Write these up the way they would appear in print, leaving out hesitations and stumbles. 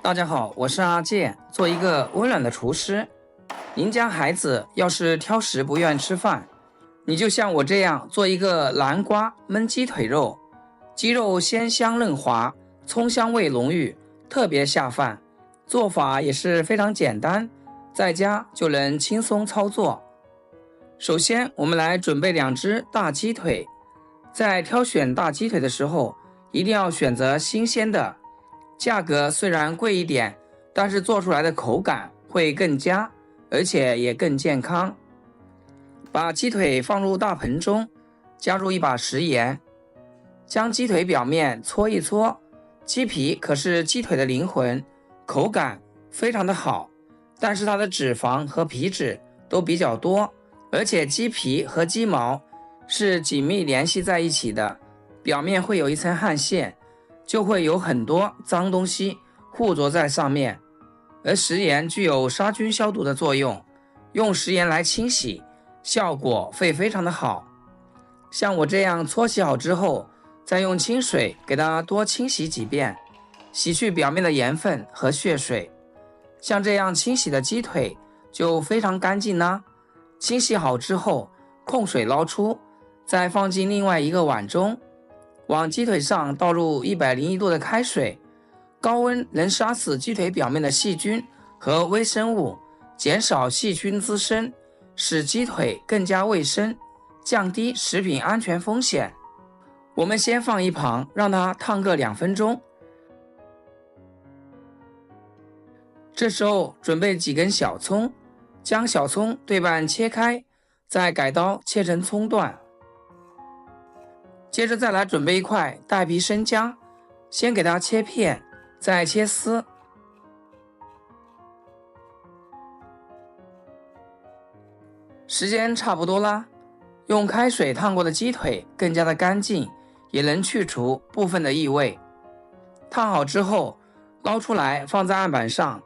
大家好，我是阿健，做一个温暖的厨师。您家孩子要是挑食不愿吃饭，你就像我这样做一个南瓜焖鸡腿肉，鸡肉鲜香嫩滑，葱香味浓郁，特别下饭。做法也是非常简单，在家就能轻松操作。首先，我们来准备2只大鸡腿。在挑选大鸡腿的时候，一定要选择新鲜的。价格虽然贵一点，但是做出来的口感会更佳，而且也更健康。把鸡腿放入大盆中，加入一把食盐，将鸡腿表面搓一搓。鸡皮可是鸡腿的灵魂，口感非常的好，但是它的脂肪和皮脂都比较多，而且鸡皮和鸡毛是紧密联系在一起的，表面会有一层汗腺，就会有很多脏东西附着在上面。而食盐具有杀菌消毒的作用，用食盐来清洗，效果会非常的好。像我这样搓洗好之后，再用清水给它多清洗几遍，洗去表面的盐分和血水。像这样清洗的鸡腿就非常干净啦。清洗好之后，控水捞出，再放进另外一个碗中，往鸡腿上倒入101度的开水，高温能杀死鸡腿表面的细菌和微生物，减少细菌滋生，使鸡腿更加卫生，降低食品安全风险。我们先放一旁，让它烫个2分钟。这时候准备几根小葱，将小葱对半切开，再改刀切成葱段。接着再来准备一块带皮生姜，先给它切片，再切丝。时间差不多啦，用开水烫过的鸡腿更加的干净，也能去除部分的异味。烫好之后，捞出来放在案板上。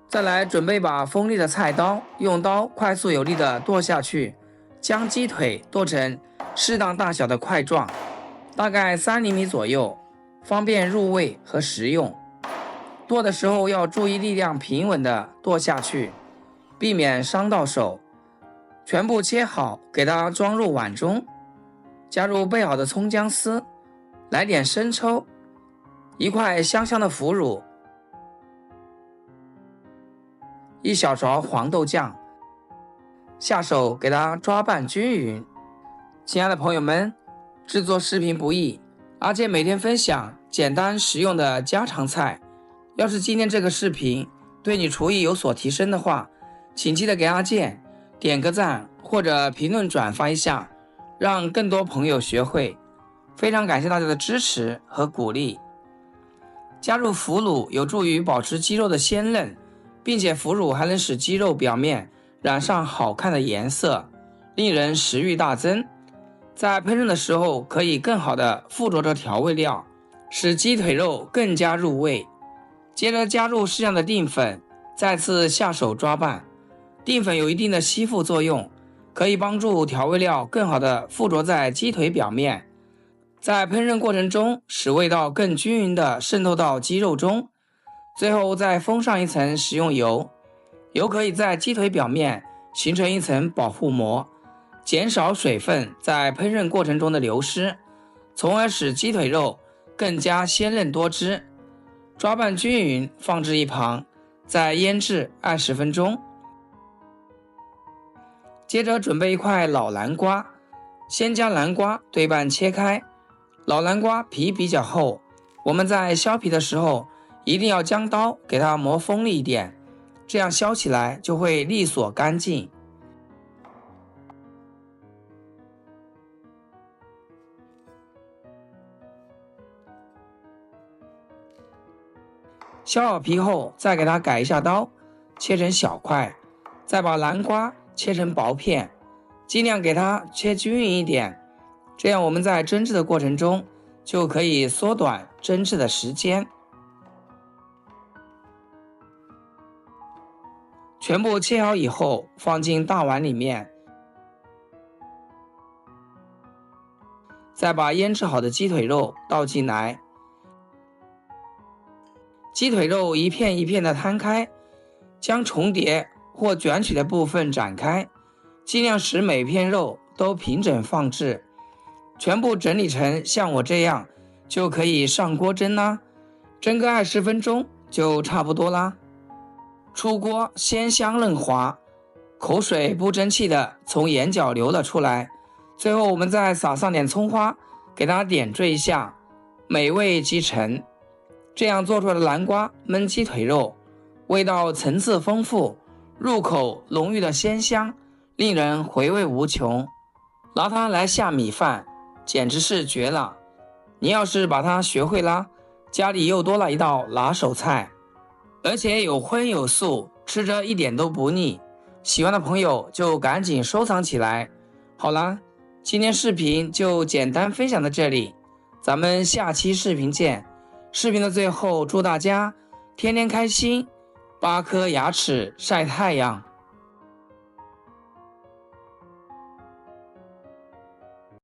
再来准备把锋利的菜刀，用刀快速有力的剁下去，将鸡腿剁成适当大小的块状，大概3厘米左右，方便入味和食用。剁的时候要注意力量平稳的剁下去，避免伤到手。全部切好，给它装入碗中，加入备好的葱姜丝，来点生抽，一块香香的腐乳，1小勺黄豆酱，下手给它抓拌均匀。亲爱的朋友们，制作视频不易，阿健每天分享简单实用的家常菜。要是今天这个视频对你厨艺有所提升的话，请记得给阿健点个赞或者评论转发一下，让更多朋友学会。非常感谢大家的支持和鼓励。加入腐乳有助于保持鸡肉的鲜嫩，并且腐乳还能使鸡肉表面染上好看的颜色，令人食欲大增。在烹饪的时候可以更好的附着着调味料，使鸡腿肉更加入味。接着加入适量的淀粉，再次下手抓拌。淀粉有一定的吸附作用，可以帮助调味料更好的附着在鸡腿表面，在烹饪过程中使味道更均匀的渗透到鸡肉中。最后再封上一层食用油，油可以在鸡腿表面形成一层保护膜，减少水分在烹饪过程中的流失，从而使鸡腿肉更加鲜嫩多汁。抓拌均匀，放置一旁，再腌制20分钟。接着准备一块老南瓜，先将南瓜对半切开。老南瓜皮比较厚，我们在削皮的时候一定要将刀给它磨锋利一点，这样削起来就会利索干净。削好皮后，再给它改一下刀，切成小块，再把南瓜切成薄片，尽量给它切均匀一点，这样我们在蒸制的过程中就可以缩短蒸制的时间。全部切好以后，放进大碗里面，再把腌制好的鸡腿肉倒进来，鸡腿肉一片一片的摊开，将重叠或卷起的部分展开，尽量使每片肉都平整放置，全部整理成像我这样，就可以上锅蒸啦。蒸个20分钟就差不多啦。出锅鲜香嫩滑，口水不争气的从眼角流了出来。最后我们再撒上点葱花，给它点缀一下，美味即成。这样做出来的南瓜焖鸡腿肉，味道层次丰富，入口浓郁的鲜香，令人回味无穷。拿它来下米饭，简直是绝了。你要是把它学会啦，家里又多了一道拿手菜，而且有荤有素，吃着一点都不腻。喜欢的朋友就赶紧收藏起来。好啦，今天视频就简单分享到这里，咱们下期视频见。视频的最后，祝大家天天开心，8颗牙齿晒太阳。